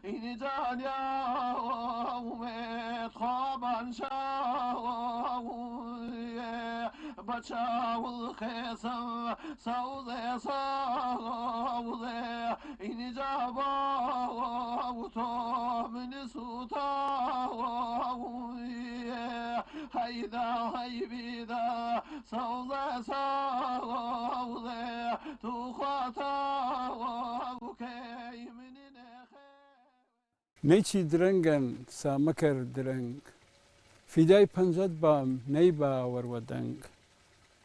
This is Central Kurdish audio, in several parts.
این جانیا اومد خوابان شاویه بچاول خسم سوزه سوزه این جابا و تو من سوتاویه هیدا هی بیدا سوزه سوزه تو خاطا و کی من نيتشي درنگن سامكر درنگ فداي پنجت بام نيبا ورودنگ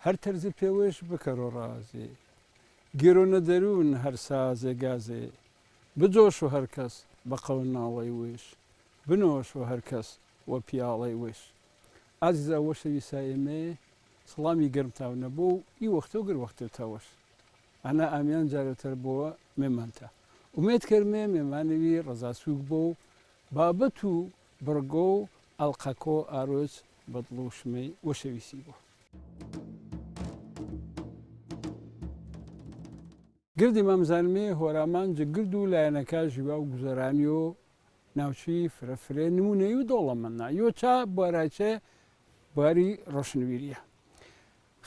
هر ترزي پیوش بکرو رازي گيرو ندرون هر سازي گازي بجوشو هر کس بقول ناوي ويش بنوشو هر کس و پیالي ويش عزيزا وشوي سايمي سلامي گرم تاو نبو اي وقتو گر وقتو تاوش انا ئامیان جارتر بوا ممانتا ومێت کەرمێ مێمانەوی ڕەزاسووک بۆ و بابەت و بڕگۆ و ئەڵقەکۆ ئارۆز بەدڵ و شمەی وەشەویستی بوو. گردی مامزانمێ هۆرامان جگرد و لایەنەکە ژیوا و گوزەرانی و ناوچوی فرەفرێ نمونەی و دۆڵەمەندنا یۆچا بوارایچە بواری ڕۆشنویریە.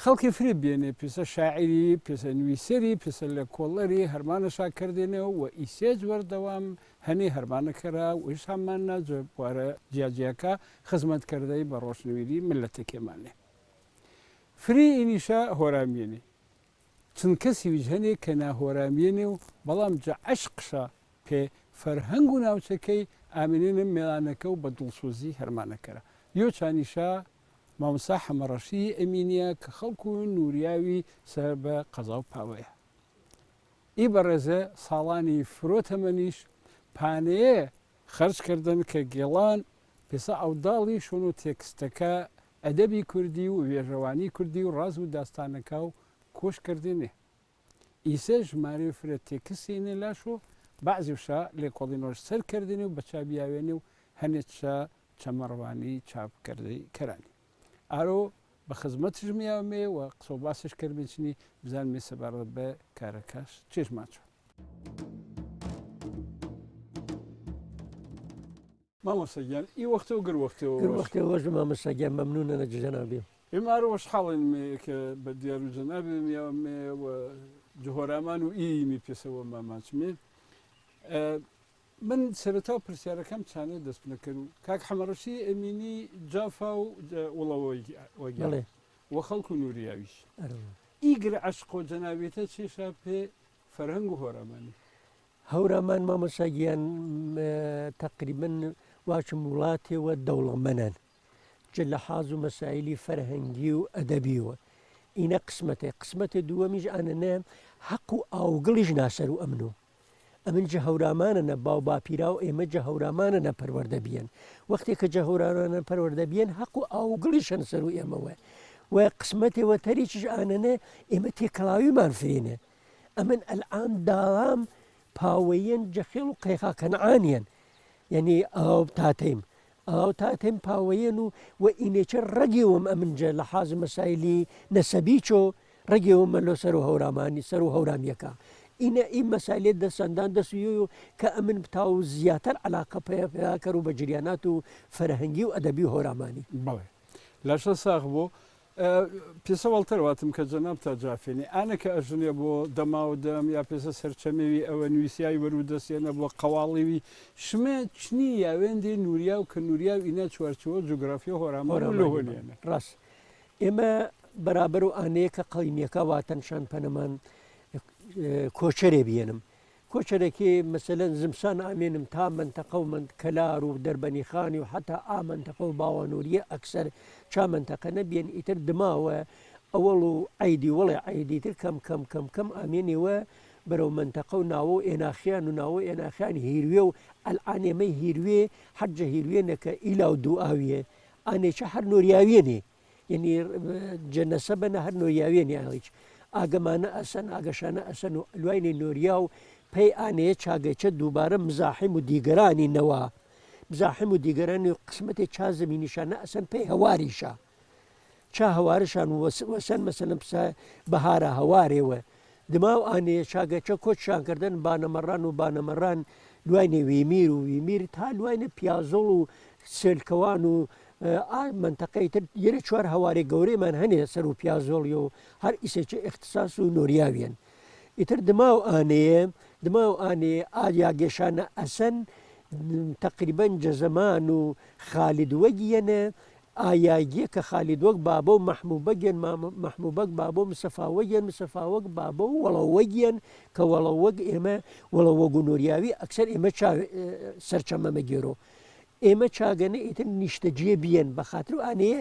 خەڵکی فری بێنێ پێسە شاعری پێسە نوویسەری پێسە لە کۆڵەری هەرمانەشا کردێنەوە و ئیسێج وەردەوام هەنێ هەرمانەکەرا وش هەمان ناجە بوارە جیاجیەکە خزمەتکردەی بە ڕۆشنویری ملەتێکێمانێ. فری ئینیشە هۆرامێنێ چند کەسی ویج هەنێ کە ناهۆرامێنێ و بەڵام جە عەشقشە پێ فەرهەنگ و ناوچەکەی ئامێنێنە مێڵانەکە و بە دڵسۆزی هەرمانەکەرە. یۆچانیشە مامۆستا حەمەڕەشی ئەمینیە کە خەڵکو و نووریاوی سەر بە قەزا و پاوەیە. ئی بەڕێزە ساڵانی فرۆتەمەنیش پانەیە خەرجکردن کە گێڵان پێسە ئەوداڵی شۆن و تێکستەکە ئەدەبی کوردی و وێژەوانی کوردی و ڕاز و داستانەکە و کۆشکردێنێ. ئیسە ژمارە فرە تێکسێنێ لاش و بەعزی وشە لێکۆڵینۆش سەرکردێنێ و بە چابیاوێنێ و هەنێتشە چەمەڕوانی چاپکردەی کەرانی. ئارۆ بە خزمەتش میاومێ و قسە و باسش کردبێنچنی بزانمێ سەبارەت بە کارەکەش چێژ ماچوە. مامۆستاگیان ئی وەختە و گر وەختەوەژ مامۆستاگیان مەمنونە جەنابێ. ئێمارۆش حاڵین کە بە دیار و جەنابێ میاومێ و جهۆرامان و ئیمی پێسەوە ماماچمێ. من سەرەتا پرسیارەکەم چانێ دەست نەکرد و کاک حەمەڕەشی ئەمینی جافا و وڵەوەی وەگەڵێ وە خەڵکو و نووریاویش ئیگر عەشق و جەنابێتە چێشە پێ فەرهەنگ و هۆرامانی هەورامان مامۆستاگیان تەقریبەن واچم وڵاتێوە دەوڵەمەنان جە لە حاز و مەسایلی فەرهەنگی و ئەدەبیوە ئینە قسمەتە دووەمیش ئەنەنە حەق و ئاوگڵیش ناسەر و ئەمنۆ ئەمن جە هەورامانە باو باپیرا و ئێمە جە هەورامانە پەروەردە بیەن وەختێک کە جە هەورانە پەروەردە بیەن حەق و ئاوگڵیشەن سەر و ئێمەوە و قسمەتێوە تەریکیش ئانەنە ئێمە تێکەڵاویمان فرێنێ ئەمن ئەلعام داڵام پاوەیەن جەخێڵ و قەیخا کەنعانیان یعنی ئاو تاتەیم پاوەیەن و ئینێچە ڕەگێوم ئەمن جە لە حاز مەسایلی نەسەبی چۆ ڕەگێومە لۆ سەر و هەورامانی سەر و هەورامیەکە ئینە ئی مەسایلێت دەسەندان دەسوی و کە ئەمن تاو زیاتر علاقە پێکەر و بە جریانات و فەرهەنگی و ئەدەبی و هۆرامانی بەڵێ لاشە ساغ بۆ پێسە وڵتەرواتم کە جەناب تا جافێنی ئانە کە ئەژنێ بۆ دەما و دەم یا پێسە سەرچەمەوی ئەوە نووسایی وەرودەستێنە بۆ قەواڵیوی شمە چنی یاوێندێ نوریا و کە نوریا و ئینە چوارچەوە جوگرافی هۆرامان لە هۆنیێنە ڕاست ئێمە بەرابەر و ئانەیە کە قەڵینیەکە واتەنشان پەنەمان کۆچەرێ بێنم کۆچەرێکی مەسەلەن زمسان ئامێنم تا منتەقە و کەلار و دەربەنیخانی و حتا ئامنتەقە و باوەنووریە ئەکسەر چا منتەقە نەبێن ئیتر دماوە ئەوەڵ و عیدی وڵێ عیدیتر کەم ئامێنیوە بەرەو منتەقە و ناوە و ئێناخیان و ناوە ئێناخیانی هیروێ و ئەلعانێمەی هیروێ حەجە هیروێنەکە ئیلا و دوئاویە ئانێچە هەر نۆریاوێنێ یعنی جەنەسە بەنە هەر نۆریاوێنی هیچ ئاگەمانە ئەسەن ئاگەشانە ئەسەن و لوینی نۆریا و پێی ئانەیە چاگەیچە دووبارە مزاحم و دیگەرانی نەوە مزاحم و دیگەرانی و قسمەتی چا زمینیشانە ئەسەن پێی هەواریشە چا هەوارشان وەسەن مەسەلەن بەهارە هەوارێوە دماو ئانەیە چاگەچە کۆچشانکردن بانەمەڕان و بانەمەڕان دوای ویمیر و ویمیر تا دوای پیازۆڵ و سێلکەوان و منتەقەی تر یەرە چوار هەوارێ گەورەیمان هەنێ سەر و پیازۆڵی و هەر ئیسێکی اختصاص و نۆریاویان ئیتر دماو ئانەیە ئایا گێشانە ئەسەن تقریبان جەزەمان و خالید وەگیەنە ئایاگیە کە خالید وەک بابە و مەحموبەگەن مەحموبەک بابە و مسەفاوەگەن مسەفاوەک بابە و وەڵەوەگیان کە وەڵەوەک ئێمە وەڵەوەگ و نۆریاوی ئەکسەر ئێمە سەرچەمەمە گێرۆ ئێمە چاگەنە ئیتر نیشتەجێ بیەن بە خاتر و ئانەیە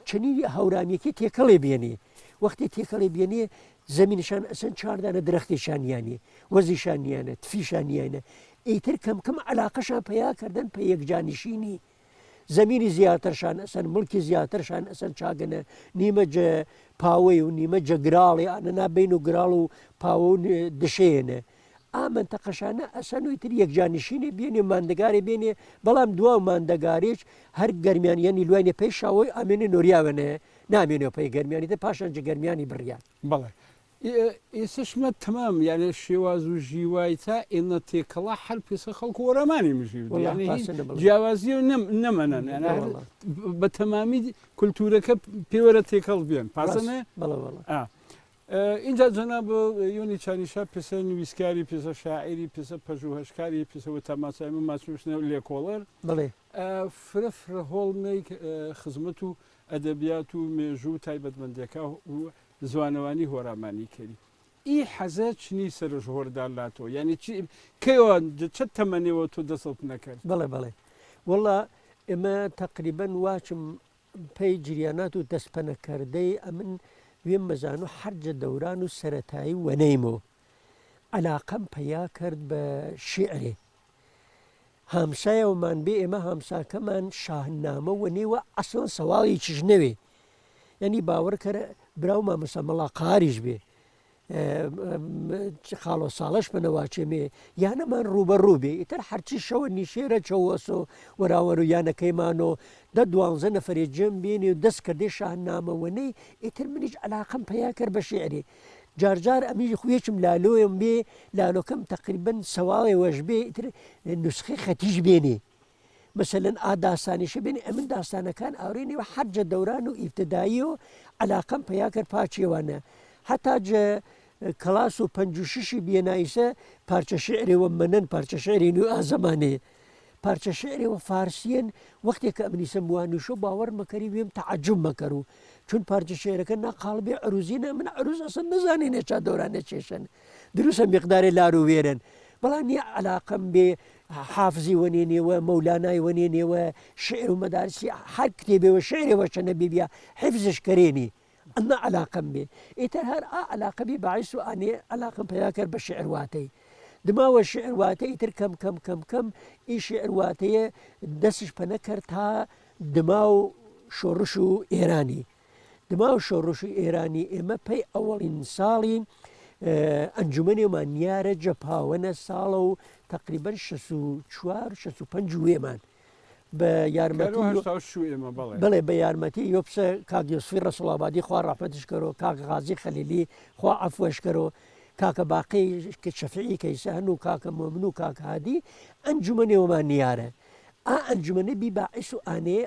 چنی هەورامەکی تێکەڵێ بێنێ وەختی تێکەڵێ بێنێ زەمینشان ئەسەن چاردانە درەختێشانیانێ وەزیشانیانە تفیشانیانە ئیتر کەم علاقەشان پەیاکردن پە یەکجانیشینی زمینی زیاترشان ئەسەن مڵکی زیاترشان ئەسەن چاگەنە نیمە پاوەی و نیمە جەگراڵی ئانە نابین و گراڵ و پاوە و دشێنە ئامنتەقەشانە ئەسەن و ئیتر یەکجانیشینی بێنێ ماندەگاری بێنێ بەڵام دوا ماندەگاریش هەر گەرمیانیانی لوانێ پێی شاوەی ئامێنێ نۆریاوەنێ نامێنێ پێی گەرمیانیتە پاشان جە گەرمیانی بڕیان بەڵێ ئێسشمە تەمام یانە شێواز و ژیوای تا ئێمە تێکەڵا هەر پێسە خەڵکو وەرەمانی مژی جیاوازی و نەمەنەن بە تەمامی کولتورەکە پێوەرە تێکەڵ بێن پاسەنە اینجا جەناب یۆنی چانیشا پێسە نویسکاری پێسە شاعری پێسە پەژوهشکاری پێسەوە تەماسایمە ماچوشنە لێکۆڵەر بڵێ فرە هۆڵمەی خزمەت و ئەدەبیات و مێژوو تایبەتمەندەکە و زوانەوانی هۆرامانی کردی ئی حەزە چنی سەرش هۆردار لاتۆ یعنی کەیەوە چە تەمەنێەوە تۆ دەسەڵت نەکرد بڵێ وەڵا ئێمە تقریبان واچم پێی جریانات و دەستپەنەکردەی ئەمن وێم مەزان و هەرجە دەوران و سەرەتایی وەنەیمەوە علاقەم پەیا کرد بە شیعرێ هامسایەوەمان بێ ئێمە هامساکەمان شاهنامە وەنێوە ئەسڵ سەواڵی چش نەوێ یعنی باوەڕکەرە براو مامەسە مەڵا قاریش بێ خاڵۆ ساڵش بنەواچێمێ یانەمان ڕوبەڕوو بێ ئیتر هەرچی شەوە نیشێرە چەوەسۆ وەراوەر و یانەکەیمانۆ دە دوانزە نەفرێ جێم بێنێ و دەست کردێ شاهنامەوەنەی ئیتر منیش علاقەم پەیا کرد بە شێعرێ جارجار ئەمیژ خوێچم لالۆیم بێ لالۆکەم تقریبن سەواڵێ وەش بێ ئیتر نوسخەی خەتیش بێنێ مثلەن ئاداسانیشە بێنێ ئەمن داستانەکان ئاورێنەوە هەرجە دەوران و ئیبتدایی و علاقەم پەیا کرد پاچێوانە حتا کلاس و 56 بێنایسە پارچە شعرێوە منەن پارچە شعری نوێ ئازەمانەیە پارچە شعرێوە فارسیەن وەختێک کە ئەمنیسم وانوشە باوەڕ مەکەری وێم تەعەجوب مەکەر و چون پارچە شعرەکە ناقاڵبێ عروزینە من عروز ئەسن نزانێنێ چا دەورانە چێشن دروستە میقدارێ لار و وێرن بەڵام نیە علاقەم بێ حافزی وەنێنێوە مەولانای وەنێنێوە شعر و مەدارسی هەر کتێبێوە شعرێوە چەنە بیبیا حفزش کەرێنی ئەمە علاقەم بێ ئیتر هەر علاقە بێ باعیس و ئانێ علاقەم پەیا کرد بە شعرواتەی دماوە شعرواتەی تر کەم ئی شعرواتەیە دەستش پەنە کرد تا دما و شۆڕش و ئێرانی دما و شۆڕش و ئێرانی ئێمە پێی ئەوەڵین ساڵی ئەنجومەنێمان نیارە جەپاوەنە ساڵە و تقریبان 64-65 وێمان بە یارمەتی بڵێ بە یارمەتی یۆپسە کاگیۆسفی ڕەسوڵابادی خوا ڕەحمەتشکەرەوە کاک غازی خەلیلی خوا عەفوەشکەرەوە کاکە باقی کە شەفیعی کەیسە هەن و کاکە مۆمن و کاک هادی ئەنجومەنێوەمان نیارە ئەنجومەنە بی باعیس و ئانەیە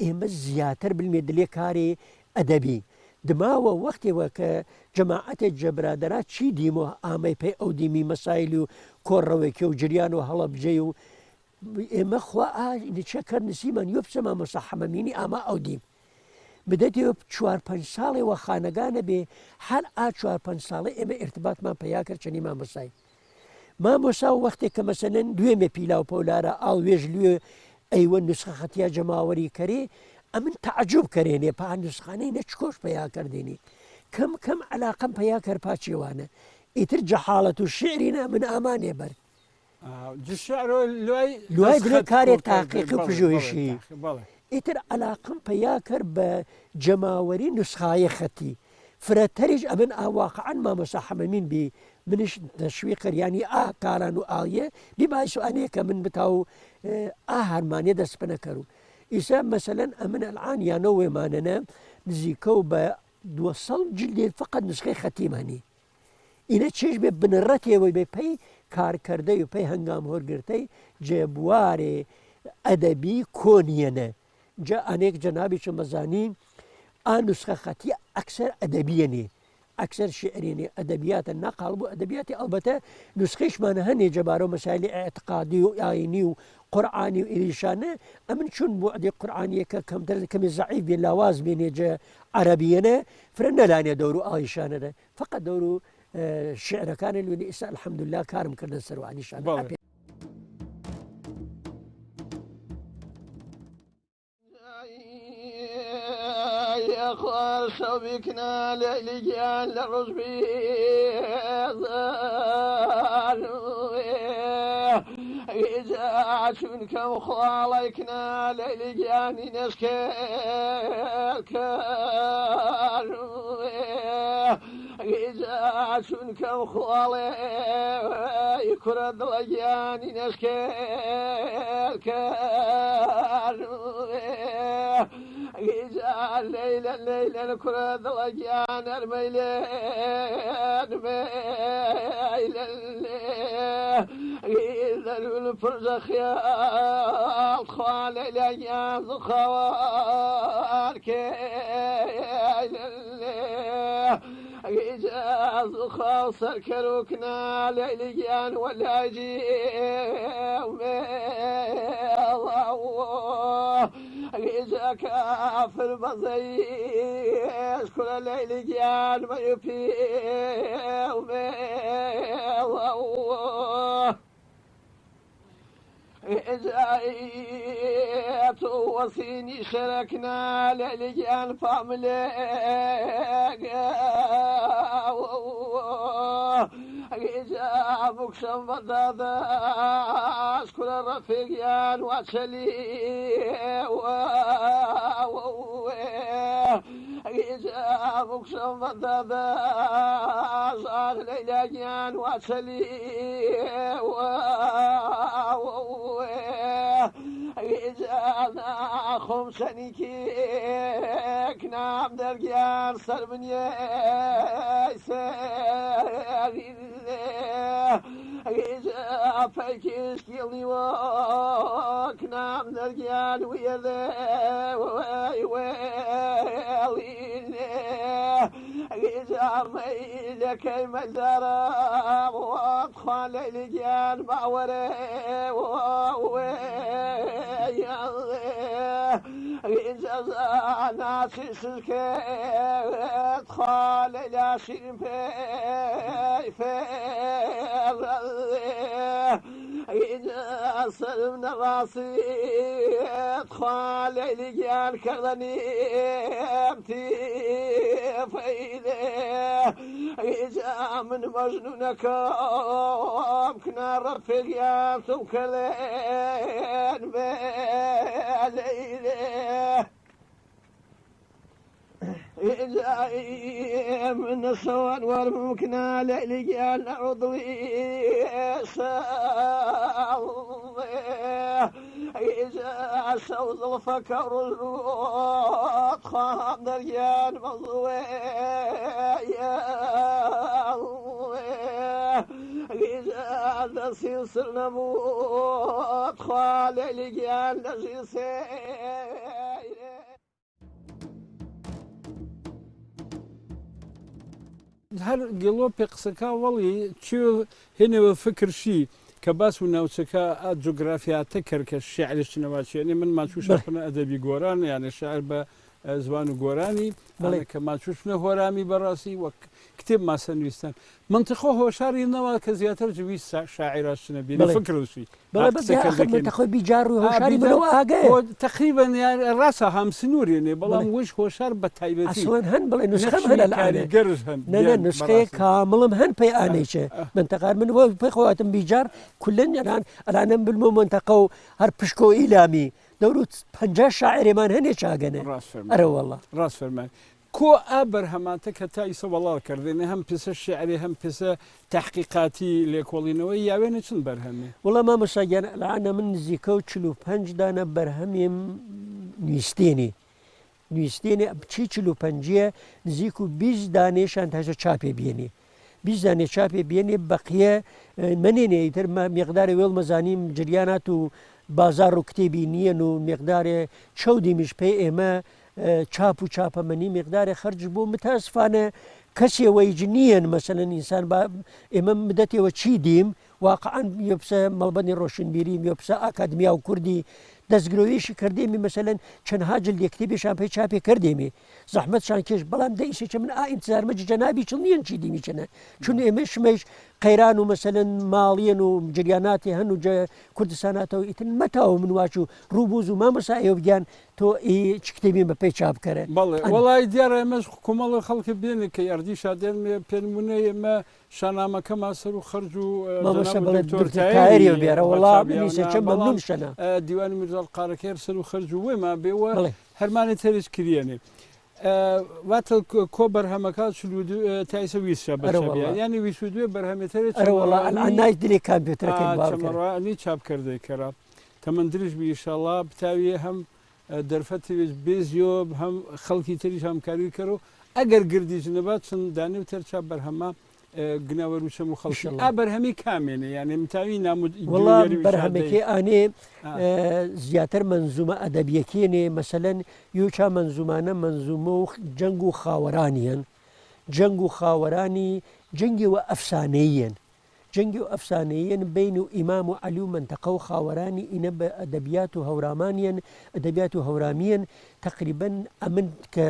ئێمە زیاتر بلمێ دلێ کارێ ئەدەبی دماوە وەختێوە کە جەماعەتێک جەبرادەرا چی دیمەوە ئامەی پێی ئەو دیمی مەسایلی و کۆڕەوەیکە و جریان و هەڵەبجێ و ئێمە خوا چە کرد نسیمان یۆپسە مامۆستا حەمەمینی ئاما ئەو دیم بدەتێ 4-5 ساڵێەوە خانەگانە بێ هەر 4-5 ساڵی ئێمە ئرتباتمان پەیا کرد چەنی مامۆسای مامۆسا و وەختێک کە مەسەنەن دوێمێ پیلا و پەولارە ئاڵوێژ لوێ ئەیوە نوسخە خەتیا جەماوەری کەرێ ئەمن تەعەجوب کەرێنێ پا نوسخانەی نەچکۆش پەیا کردێنی کەم علاقەم پەیا کرد پاچێوانە ئیتر جەحاڵەت و شعرینە من ئامانێ بەر دوای درێ کارێک تاقیق و پژوهشی ئیتر علاقەم پەیا کرد بە جەماوەری نوسخایە خەتی فرەتەریش ئەمن ئاواقعەن مامۆستا حەمەمین بی منش تەشویق کردیانی کاران و ئاڵیە بیباعیس و ئەنەیە کە من بتا و هەرمانیە دەست پە نەکەرو ئیسا مەسەلەن ئەمن ئەلعان یانە وێمانەنە نزیکە و بە 200 جلدێ فقط نسخەی خەتیمانی ئینە چێش بێ بنەڕەتێەوەی بێ پێی کارکردەی و پێی هەنگام هۆرگرتەی جێبوارێ ئەدەبی کۆنیەنە جا ئەنێک جەنابی چ مەزانین ئا نوسخە خەتی ئەکسەر ئەدەبیەنێ ئەکسەر شعرێنێ ئەدەبیاتە نەقاڵ بوو ئەدەبیاتی ئەلبەتە نوسخەیشمانە هەنێ جەبارە و مەسایلی ئێعتقادی و ئاینی و قورعانی و ئێریشانە ئەمن چون بوعدی قورعانیەکە کەمی زەعیف بێ لاواز بێنێ جە عەرەبیەنە فرە نەلانێ دەور و ئایشانەدە فقط دەور و شعرەکانی لێنی ئێستا الحەمدوللا کارم کردن سەروانیشان خۆشە بیکنە لەلی گیان لە ڕژبی چونکەم خواڵێکنە لەلی گیانی نشکێکار چونکەم خواڵێ کورە دڵە گیانی نشکێکار ليلا ليلا كرة ضلجان الميلان ميلا إذا الفرزخ يا الخال الأيام خوار كيلا إذا خاصر كروكنا ليليان ولا جيم الله إذا كافر بزيش كل ليل جان ما يفيهم الله إذا وصيني شركنا للجان فاملك إذا مكشم بداداش كل الرفيقيان واتشلي إذا مكشم بداداش أغلى لجان واتشلي إذا خمسني كيك نام درجان سربني إذا فيكيش كيلي وك نام درجان ويذا إذا ميلك مزارة وادخل لجان باوري إذا ناسي سلكت خال لا شيء في إذا صرنا راسي خال لجان كرني أمتي فإذا إذا من مجنونك كنا رفيقيا توكلين بليلة إذا من الصوان والممكنة ليلي العضوي إذا سوز الفكر الروح خام دريان مضوي إذا نسي صرنا موت خالي لجان نسي هەر گڵۆپی قسەکە وەڵی چێ هێنەوە فکرشی کە باس و ناوچەکە جوگرافیاتە کرد کە شعرشنەوەچێنێ من ماچوو شەپنە ئەدەبی گۆران یانە شعر بە زبان و گۆرانی بەڵێ کە ماچوشنە هۆرامی بەڕاستی وەک کتێب ماسە نوویستن منتخۆ هۆشاری نەوە کە زیاتر جووی شاعراشنە بێنە فکرشی خۆی بیجار و هۆشاری بنەوە ئاگەی تقریبا ڕاستە هەمسنوورێنێ بەڵام وش هۆشار بە تایبەتی هەن بڵێ نسخەم هەن گەرز هەن نسخەیە کامڵم هەن پێی ئانەیچێ منتەقار من بۆ پێی خۆاتم بیجار کولەن ئەلانم بلمە منتەقە و هەر پشکۆ ئیلامی دەور 50 شاعرێمان هەنێ چاگەنە ئەرە وەڵڵا ڕاست فەرمان کۆ ئا بەرهەماتە کە تا ئیسە وەڵاڵ کردێنێ هەم پێسە شعرێ هەم پێسە تحقیقاتی لێکۆڵینەوەی یاوێنە چند بەرهەمێ وڵا مامۆستاگیان لەعانە من نزیکە و 45 دانە بەرهەمێم نوویستێنێ چی 45 نزیک و 20 دانێشان تاژە چاپێ بێنێ بیزانێ چاپێ بێنێ بەقیە منێنێ ئیتر مقداری وێڵ مەزانیم جریانات و بازار و کتێبی نییەن و مقدارێ چەودیمیش پێی ئێمە چاپ و چاپەمەنی مقدارێ خەرج بۆ متاسفانە کەسێ وەیج نییەن مەسەلەن ئینسان ئێمە مدەتێەوە چی دیم واقعان یۆپسە مەڵبەنی ڕۆشنبیری یۆپسە ئاکادمیا و کوردی دەستگرۆویشی کردێمی مەسەلەن چەندها جلدی کتێبێشان پێی چاپێ کردێمی زەحمەتشان کێش بەڵام دەئیسێکە من ئینتزارمەجی جەنابی چڵ نییەن چی دیمی چنە چون ئێمە شمەش قەیران و مەسەلەن ماڵیەن و جریاناتی هەن و کوردستاناتەوە ئیتر مەتاوە من واچ و ڕووبوز و مامەسایە بگیان تۆ چ کتێبی بە پێی چاپکەرە وڵی دیارە ئێمەش کۆمەڵی خەڵکی بێنێ کە یاردی شادێن پێنمونە ئێمە شانامەکەما سەر و خەرج و بێرە وڵام چەند مەمنون شەنە دیوانی میرزاڵ قارەکەر سەر و خەرج و وێما بێوە هەرمانی تەرش کریێنێ واتە کۆ بەرهەمەکە تایسە ویسە ینی ویسودوێ بەرهەمێتەرنای دلی کامپیوتەرەکەی چاپکردەی کەرا تەمەندرش بیشەڵا بتاویە هەم دەرفەتوێت بێزیۆ هەم خەڵکی تریش هەمکاری کەرەوە ئەگەر گردیش نەبات چەند دانێ و تەرچاپ بەرهەمە گناوەروچەم و خەڵکی بەرهەمی کامێنێ یانێ متاوی بەرهەمەکەی ئانێ زیاتر منزومە ئەدەبیەکێنێ مەسەلەن یوچا منزومانە منزومە و جەنگ و خاوەرانیان جەنگ و خاوەرانی جەنگی و ئەفسانەیەن جەنگی و ئەفسانەیەن بین و ئیمام و عەلی و منتەقە و خاوەرانی ئینە بە ئەدەبیات و هەورامانیان ئەدەبیات و هەورامیان تقریبەن ئەمن کە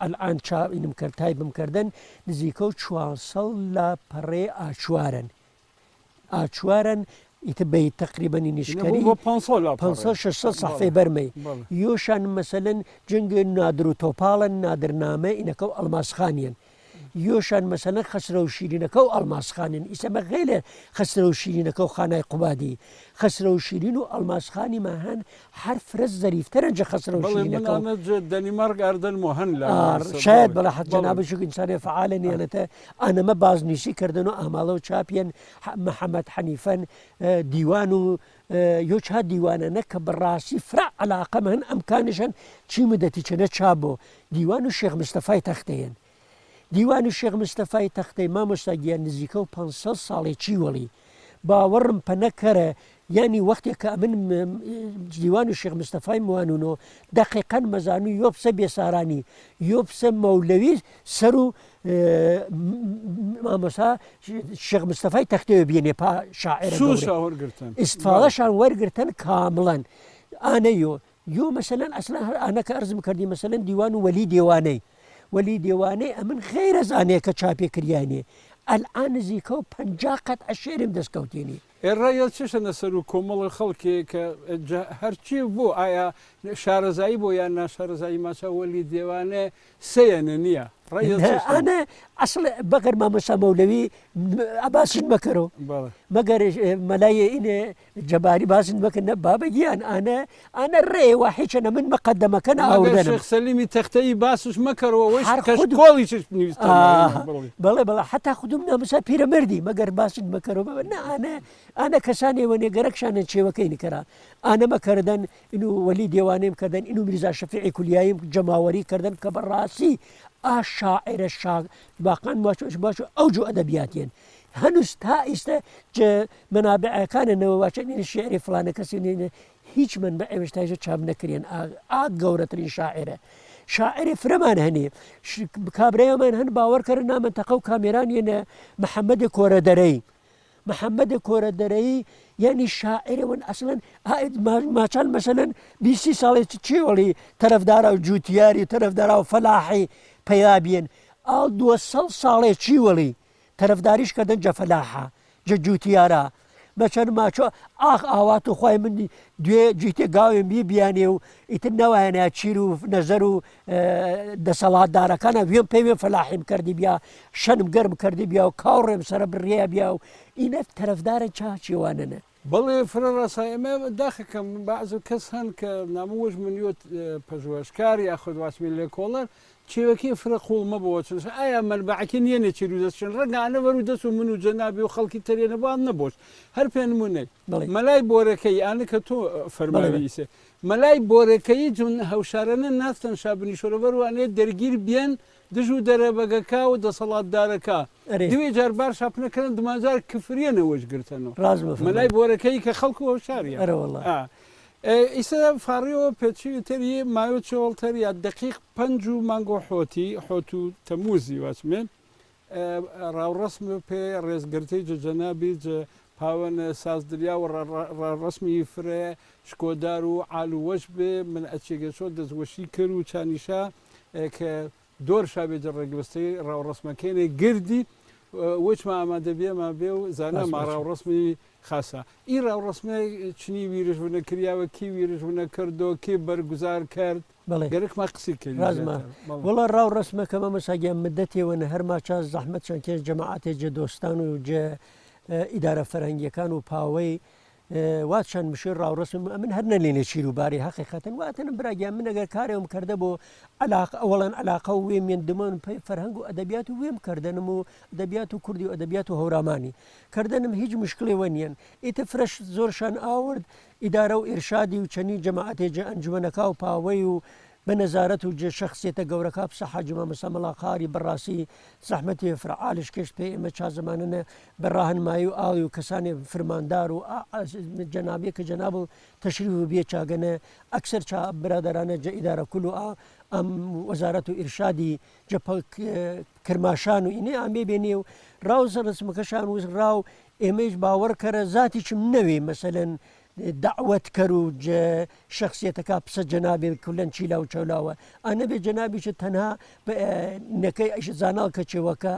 ئەلعان چاوینم کرد تایبم کردن نزیکە و 400 لە پەڕێ ئاچوارن ئاچوارن ئیتر بە تقریبەنی نیشکەری 500 سەحفەی بەرمەی یۆشان مەسەلەن جەنگ نادر و تۆپاڵن نادرنامە ئینەکە و ئەڵماسخانیان یۆشان مەسەلەن خەسرە و شیرینەکە و ئەڵماسخانن ئیسەمە غێلە خەسرە و شیرینەکە و خانای قوبادی خەسرە و شیرین و ئەڵماسخانی ماهەن هەر فرەت زەریفتەرە جە خەسرە و شیرینەکە دەنیمارک ئاردن مۆهن شاید بەڵە حەت جەنابەش ئینسانێ فعالە نیانەتە ئانەمە بازنویسی کردن و ئاماڵە و چاپیان محەممەد حەنیفەن دیوان و یۆچها دیوانەنە کە بەڕاستی فرا علاقەم هەن ئەمکانشان چی مدەتی چەنە چاپ بۆ دیوان و شێخ مستەفای تەختەیەن دیوانی شێخ مستەفای تەختەی مامۆستاگیان نزیکە و 500 ساڵی چیوەڵی باوەڕم پە نەکەرە ینی وەختێک کە من دیوانی شێخ مستەفای موانونەوە دەقیقەن مەزانوی یۆپسە بێسارانی یۆپسە مەولەوی سەر و مامۆسا شێخ مستەفای تەختەوە بێنێ پا شاعر ئیسفاڵەشان وەرگرتن کامڵەن ئانە یۆ مەسەلەن ئەسڵەن هەر ئانەکە ئەرزم کردی مەسەلەن دیوان و وەلی دێوانەی وەلی دێوانەی ئەمن خێرە زانەیە کە چاپێ کریانێ ئەلعان نزیکە و 50 قەت عەشێرم دەستکەوتێنی ئێڕایە چشەنە سەر و کۆمەڵی خەڵکێ کە هەرچی بۆ ئایا شارەزایی بۆ یان ناشارەزایی ماچە وەلی دێوانێ سەیەنە نییە ئەنە ئەسڵ بەگەر مامەسا مەولەوی ئەباسن مەکەرەوە مەگەر مەلایە ئینێ جەباری باسن مەکەن نە بابەگیان ئانە ڕێوە هیچەنە من مەقەدەمەکەن ئاودەنم سەلیمی تەختەی باسش مەکەرەوە کۆڵی بەڵێ بەڵە حتا خودم نامەسا پیرەمەردی مەگەر باسن مەکەرەوە ئانە کەسانێوە نێگەرەکشانە چێوەکەی نکەرا ئانە مەکردن ئین و وەلی دێوانێم کردن ئین و میرزا شەفیعی کولیاییم جەماوەری کردن کە بەڕاستی شاعرە باقان باش ئەوجو ئەدەبیاتێن هەنووس تا ئیستا منابعەکانەوە واچەنی شعری فلانە کەسی هیچ من بە ئێوەشتاژە چاپ نەکرێن گەورەترین شاعرە شاعری فرەمان هەنێ کابرایەمان هەن باوەڕکەرە نامەنتەقە و کامێرانیێنە محەممەدی کۆرەدەرەی محەممەدی کۆرەدەرەی یعنی شاعرەوەن ئەسڵەن ماچان مەسەلەن 20 ساڵی چیوەڵی تەرەفدارە و جووتیاری تەرەفدارا و فەلاحی پەیابێن ئاڵ 200 ساڵێ چیوەڵی تەرەفداریش کردن جە فەلاحە جە جووتیارە بەچەند ماچۆ ئاوات و خی من دوێ جیتێ گاوێن بیانێ و ئیتر نەوایەنە چیر و نەزەر و دەسەڵاتدارەکانە وێن پێوێن فەلاحیم کردی بیا شەنم گەرم کردی بیا و کاوڕێم سرە بڕێ بیا و ئینە تەرەفدارە چاچێوانەنە بەڵێ فرە ڕاستای ئەمە داخەکەم بەعز کەس هەن کە نامەوەش منیوت پژوهشکاری یاخود واسمی لێ کۆڵەر چێوەکەی فرە قوڵمە بەوە چ ئایا مەربعەکە نییە نەچیر و دەستشن ڕگانە بەر و دەست و من و جەنابی و خەڵکی تەرێنەبان نەبۆش هەر پێ نمونەی مەلای بۆرەکەی ئانە کە تۆ فەرماویسێ مەلای بۆرەکەی جون هەوشارانە ناستن شابنی شۆرەبەر وانێ دەرگیر بێن دژ و دەرەبەگەکە و دەسەڵاتدارەکە دوێ جار بار شاپنەکەن دومانجار کفرێنەوەش گرتنەوە مەلای بۆرەکەی کە خەڵکو هەوشاریە ئیسا فاڕیەوە پێچوی تەری مایۆ چۆڵتەر یا دقیق 5 و مانگۆ حۆت و تەموزی واسمێن ڕاوڕسم پێ ڕێزگرتەی جەنابی پاوەنە سازدریا و ڕسمی فرە شکۆدار و ئالووەش بێ من ئەچێگەچۆ دەستوەشی کرد و چانیشا کە دۆر شابێجە ڕێگوستەی ڕاوڕسمەکەێنێ گردی وچمە ئامادە بێمە بێ و زانەما ڕاوڕسمی خاسە ئی ڕاوڕسمە چنی ویرش بوونە کریاوە کی ویرش بوونە کردو کی بەرگوزار کرد گەرەکما قسی کرد وڵا ڕاو ڕسمەکەمە مەساگیان مدەتێوەنە هەرماچە زەحمەت چەند کێش جەماعاتێ جە دۆستان و جە ئیدارە فەرهەنگیەکان و پاوەی وات چەند مشێ ڕاوڕسم من هەر نەلێنێ چیر و باری حەقیقەتەن واتەنم براگیان من ئەگەر کارێوم کردە بۆ ئەوەڵەن علاقە و وێ مێندمان فەرهەنگ و ئەدەبیات و وێم کردنم و ئەدەبیات و کوردی و ئەدەبیات و هەورامانی کردنم هیچ مشکلێوە نیەن ئیتە فرەش زۆرشان ئاورد ئیدارە و ئێرشادی و چەنی جەماعاتێجە ئەنجومەنەکە و پاوەی و بە نەزارەت و جێ شخصیتە گەورەکە بسە حاجمە مەسەمەڵا قاری بەڕاستی زەحمەتی فرعالش کەشت پێ ئێمە چازەمانە بەڕاهنمایی و ئاوی و کەسانی فرماندار و جەنابێ کە جەناب و تەشریف و بێ چاگەنە ئەکسەر برادرانە جە ئیدارە کول و ئەم وەزارەت و ئیرشادی جە کرماشان و ئینێ ئامێ بێنێ و ڕاوزە ڕسمەکەشان و ڕاو ئێمەش باوەڕکەرە زاتی چم نەوێ مەسەلەن دعوت کرد و شخصیتەکە پسە جەنابێ کولەن چیلا و چەولاوە ئەنە بێ جەنابیشە تەنها نەکەی ئەش زانال کە چێوەکە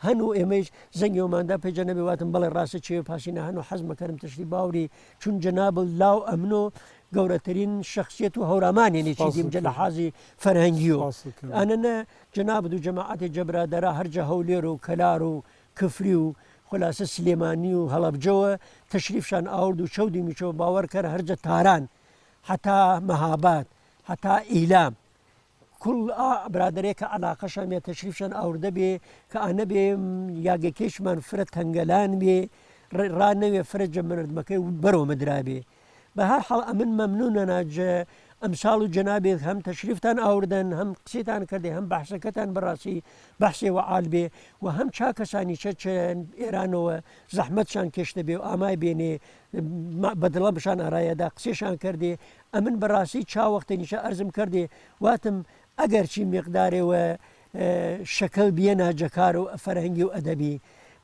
هەنوو ئێمەش زەنگێوماندا پێجە نەبێواتم بەڵێ ڕاستە چێ پاشینە هەنوو حەزمەکەرم تشتی باوری چون جەناب لاو ئەمنۆ گەورەترین شخصیت و هەورامانێنی چیدیم جە لە حازی فەرهەنگی و ئەنەنە جەناب و جەماعەتی جەبرادەرا هەرجە هەولێر و کەلار و کفری و خلاصە سلێمانی و هەڵەبجەوە تەشریفشان ئاورد و چەودی میچەوە باوەڕ کرد هەرجە تاران حتا مەهابات حتا ئیلام کل برادێکە علاقەشان مێ تەشریفشان ئاوردە بێ کە ئەنە بێ یاگەکێشمان فرە تەنگەلان بێ ڕانەوێ فرەجە مردمەکەی بەرەوە مدرابێ بە هەر حەڵ ئەمن مەمنونە ناجە ئەمساڵ و جەنابێت هەم تەشریفتان ئاوردن هەم قسێتان کردێ هەم بەحسەکەتان بەڕاستی بەحسێ وەعال بێ و هەم چاکەسانی چەند ئێرانەوە زەحمەتشان کێشتە بێ و ئامای بێنێ بەدڵە بشان ئارایەدا قسێشان کردێ ئەمن بەڕاستی چاوەختە نیشە ئەرزم کردێ واتم ئەگەر چی مقدارێەوە شەکەل بیە ناجەکار و فەرهەنگی و ئەدەبی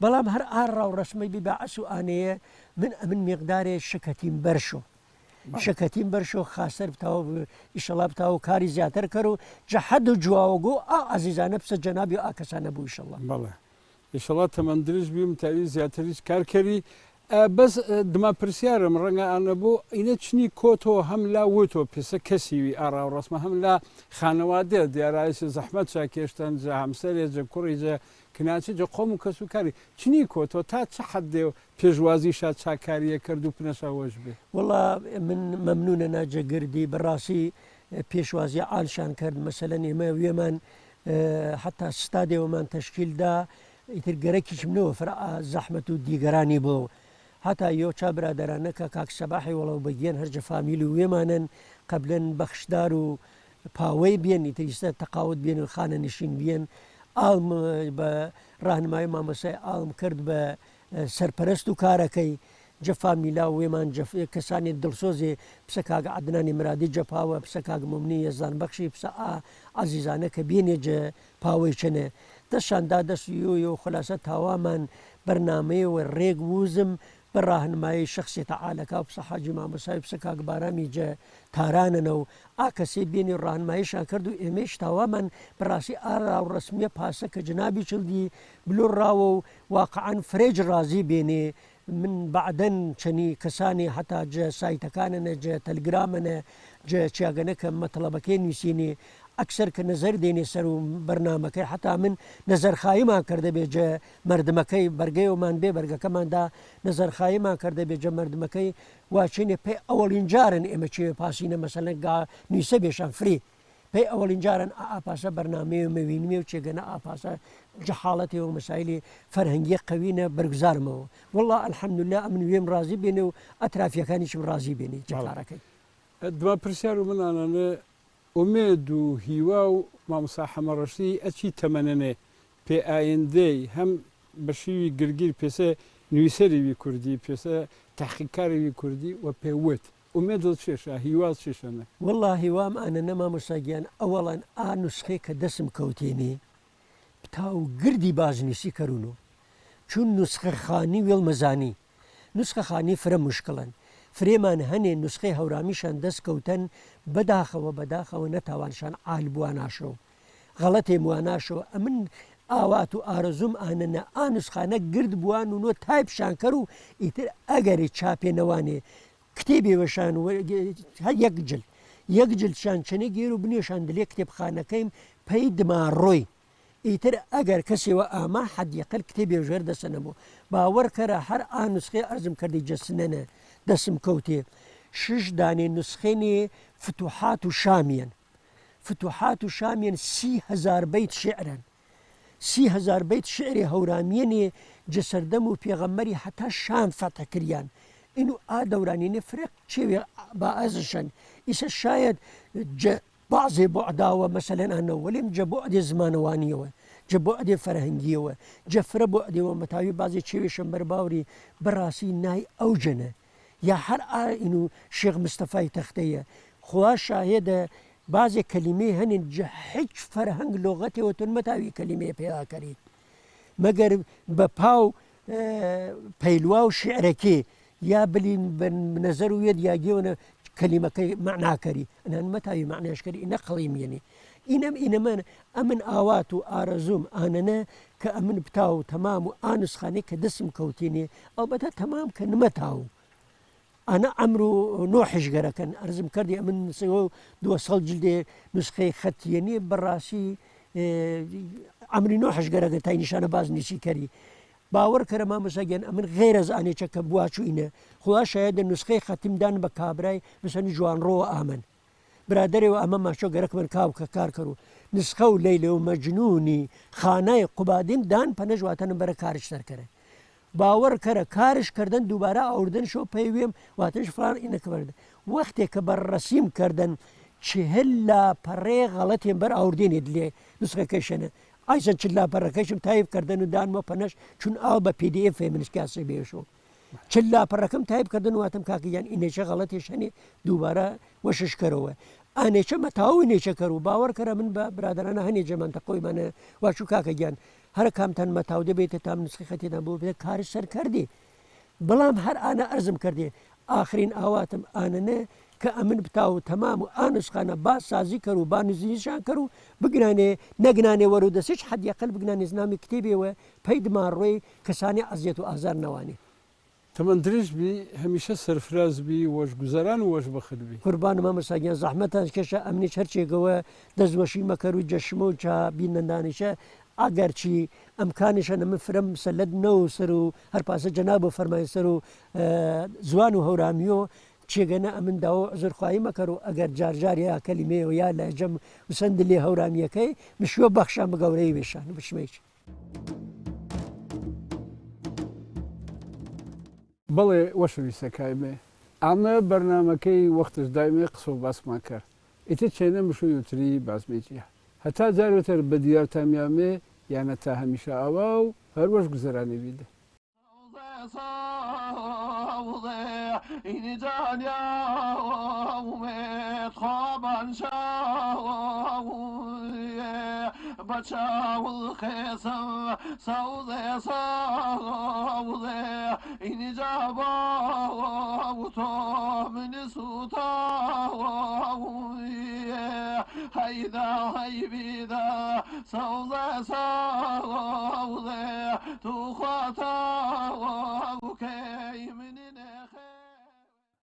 بەڵام هەر ئاڕا و ڕسمەی ببعەس و ئانەیە من ئەمن مقدارێ شکەتیم بەرشۆ شەکەتیم بەرشۆ خاستەر بتەوە ئیشەڵا بتاوە کاری زیاتر کرد و جەحەد و جواوەگۆ ئازیزانە پسە جەنابی و ئاکەسانە بوو ئیشەڵا بەڵێ ئیشەڵا تەمەندرش بیم تاوی زیاتریش کارکەری بەس دما پرسیارم ڕەنگە ئەنە بۆ ئینە چنی کۆتۆ هەم لا وتۆ پێسە کەسیوی ئاڕا و ڕسمە هەم لا خانەوادێ دیارایسی زەحمەت چاکێشتن جە هەمسەرێ جە کوڕی جە کناچی جە قۆم و کەس و کاری چنی کۆتۆ تا چه حەدێ و پێشوازی شاد چاکاریە کرد و پنەشەوەش بێ وڵا من مەمنونە ناجەگردی بەڕاستی پێشوازی ئالشان کرد مەسەلەن ئێمە وێمان حتا ستادێوەمان تەشکیلدا ئیتر گەرەکیشمنەوە زەحمەت و دیگەرانی بۆ هەتا یۆچا برادرانە کە کاک سەباحی وەڵەو بەگیان هەرجە فامیل و وێمانن قەبلەن بەخشدار و پاوەی بێن ئیتریستە تەقاوت بێن و خانە نشین بێن ئاڵم بە ڕاهنمای مامەسای ئاڵم کرد بە سەرپەرست و کارەکەی جە فامیلا و وێمان کەسانی دڵسۆزێ پسە کاگ عەدنانی مرادی جەپاوە پسە کاگ مومنی یەزدان بەخشی پسە عەزیزانە کە بێنێ جە پاوەی چنە دەستشاندا دەست و خلاصە تاوامان بەرنامەیەوە ڕێک ووزم بە ڕاهنمایی شخصێتە عالەکە و پسە حاجی مامەسای پسە کاک بارامی جە تارانن و ئاکەسێ بێنی ڕاهنماییشان کرد و ئێمەش تاوامان بەڕاستی ئارا و ڕسمیە پاسە کە جنابی چلدی بلوڕاوە و واقعان فرێج ڕازی بێنێ من بعدەن چەنی کەسانی حتا جە سایتەکانە جە تەلگرامەنە جە چیاگەنە کە مەتەڵەبەکەی نووسینێ ئەکسەر کە نەزەر دێنێ سەر و بەرنمەکەی حتا من نەزەرخاییمان کردە بێ جە مردمەکەی بەرگەیەوەمان بێ بەرگەکەماندا نەزەرخاییمان کردە بێ جە مردمەکەی واچینێ پێی ئەوەڵین جارن ئێمە چێ پاسینە مەسەلەن نووسە بێشان فری پێی ئەوەڵین جاران ئاپاسە بەرنامەیە مەوینمێ و چێگەنە ئاپاسە جەحاڵەتەوە و مەسایلی فەرهەنگی قەوینە بەرگزارمەوە والله الحەمدولله ئەمن وێم ڕازی بێنێ و ئەترافیەکانیشم ڕازی بێنی جەکارەکەی دوا پرسیار و منانانە ئومێد و هیوا و مامۆستا حەمەڕەشتی ئەچی تەمەنەنێ پێ ئایندەی هەم بە شیوی گرگیر پێسە نوویسەرێوی کوردی پێسە تحقیقکارێوی کوردی و پێوت ئومێدڵ چێشە هیواز چێشەنە والله هیوام ئەنە نەما مۆساگیان ئەوەڵەن ئا نوسخەی کە دەسم کەوتێنێ تا و گردی بازنووسی کەروونەوە چون نوسخە خانی وێڵ مەزانی نوسخە خانی فرە مشکڵن فرێمان هەنێ نوسخەی هەورامیشان دەست کەوتەن بەداخەوە نەتاوانشان عال بواناشەوە غەڵەتێ واناشەوە ئەمن ئاوات و ئارەزوم ئانەنە ئانوسخانە گرد بووان و نۆ تایپشان کەر و ئیتر ئەگەری چاپێنەوانێ کتێبێوەشان یەک جلشان چنە گێر و بنێشان دلێ کتێبخانەکەیم پەی دماڕۆی ئیتر ئەگەر کەسێەوە ئاما حەدیقل کتێبێ ژێر دەسەنەبوو باوەڕکەرە هەر ئانوسخێ ئەرزم کردی جەسنەنە دەسم کەوتێ شش دانێ نوسخێنێ فتوحات و شامیان فتوحات و شامیان 30,000 بیت شعرن 30,000 بیت شعری هەورامێنێ جەسەردەم و پێغەمبەری هەتا شام فەتح کریان اینو ئادەورانینێ فرق چێوێ بەئەزشن ئیسە شاید بعضێ بۆعداوە مەسەلەن ئەنەوە وەلێم جە بۆعدێ زمانەوانیەوە جە بۆعدێ فەرهەنگیەوە جەفرە بۆعدێەوە مەتاوی بازێ چێوێشم بەرباوری بەڕاستی نای ئەوجنە یا هەر ئاین و شێخ مستەفای تەختەیە خوا شاهێدە بازێ کەلیمەی هەنێن جە هیچ فەرهەنگ لۆغەتێەوە تون مەتاوی کەلیمەیە پێیاکەریت مەگەر بە پاو پەیلوا و شعرەکێ یا بلین بنەزەر و وێت یاگێونە کەلیمەکەی معناکەری ئەنان مەتاوی معناشکەری ئینە قەڵیمێنێ ئینەمە ئەمن ئاوات و ئارەزوم ئانەنە کە ئەمن بتاو و تەمام و ئانوسخانەی کە دەسم کەوتێنێ ئەڵبەتە تەمام کە نمەتاو ئەنە ئەمر و نۆحشگەرەکەن ئەرزم کردی ئەمن نووسەوە دو سەڵ جلدێ نوسخەی خەتیەنێ بەڕاستی ئەمری نۆحشگەرەکە تای نیشانە باز نیسی کەری باوەڕ کەرە مامۆساگیان ئەمن غێرە زانێچە کە بواچوینە خوا شایەدە نوسخەی خەتیمدان بە کابرای بسەنی جوانڕۆوە ئامن برادەرەوە ئەمە ماشۆ گەرەکمن کاو کە کار کەرو نسخە و لەیلە و مەجنونی خانای قوبادیم دان پەنەژواتەنم بەرە کارش سەرکەرە باوەڕ کەرە کارش کردن دووبارە ئەوردن شۆ پەیوێم واتش فلان ئینەکەوەردە وەختێک کە بەڕەسیم کردن چهل لاپەڕێ غەڵەتێن بەر ئاوردێنێت لێ نسخەکەشەنە ئایسەن چ لاپەڕەکەشم تایب کردن و دانمە پەنەش چون ئاو بە PDF منشکاسی بێشۆ چ لاپەڕەکەم تایب کردن واتم کاکەیان ئینێچە غەڵەتێش هەنێ دووبارە وەششکەرەوە ئانێچە مەتاوی نێچەکەر و باوەڕ کەرە من بە برادرانە هەنێ جەمەنتەقۆیمانە واچوو کاکەگیان هەرە کامتان مەتاو دەبێتە تا نسخی خەتێدا بۆ بێت کارش سەر کردی بەڵام هەر ئانە ئەرزم کردێ ئاخرین ئاواتم ئانەنە کە ئەمن بتاو و تەمام و ئانوسخانە با سازی کەر و با نزیشان کەر و بگرانێ نەگنانێ وەرە و دەسێش حەدیەقل بگنانێ زنامی کتێبێەوە پەی دماڕۆی کەسانی عەزیەت و ئازار نەوانێ تەمەن درێژ بی هەمیشە سەرفراز بی وەشگوزەران و وەش بەخت بی قوربانە مامۆساگیان زەحمەتان کێشە ئەمنی هەرچێکەوە دەستوەشی مەکەر و جەشمە و چا بینەندانیشە ئەگەرچی ئەمکانیشە نەمە فرەم سەلەت نەوە سەر و هەر پاسە جەناب و فەرمای سەر و زوان و هەورامیۆ چێگەنە ئەمن داوە زۆرخوایی مەکەر و ئەگەر جارجاری یا کەلیمەوە یا لە جەم وسەند لێ هەورامیەکەی مشوە بەخشان بە گەورەی وێشان بشمێک بەڵێ وەشویستەکایمێ ئەمە بەرنمەکەی وەختش دایمێ قسە و باسمان کرد ئیتر چێنە مشوی وتری بازمێتیە هەتا جارێتر بە دیارتامیامێ یانە تا هەمیشە ئاوا و هەروەش گوزەرانی بیدە اینی جانیا اومد خوابان شاویه بچاول خیسم سوزه اینی جابا و تو منی سوتاویه هیدا هیبیدا سوزه تو خواتا وكي من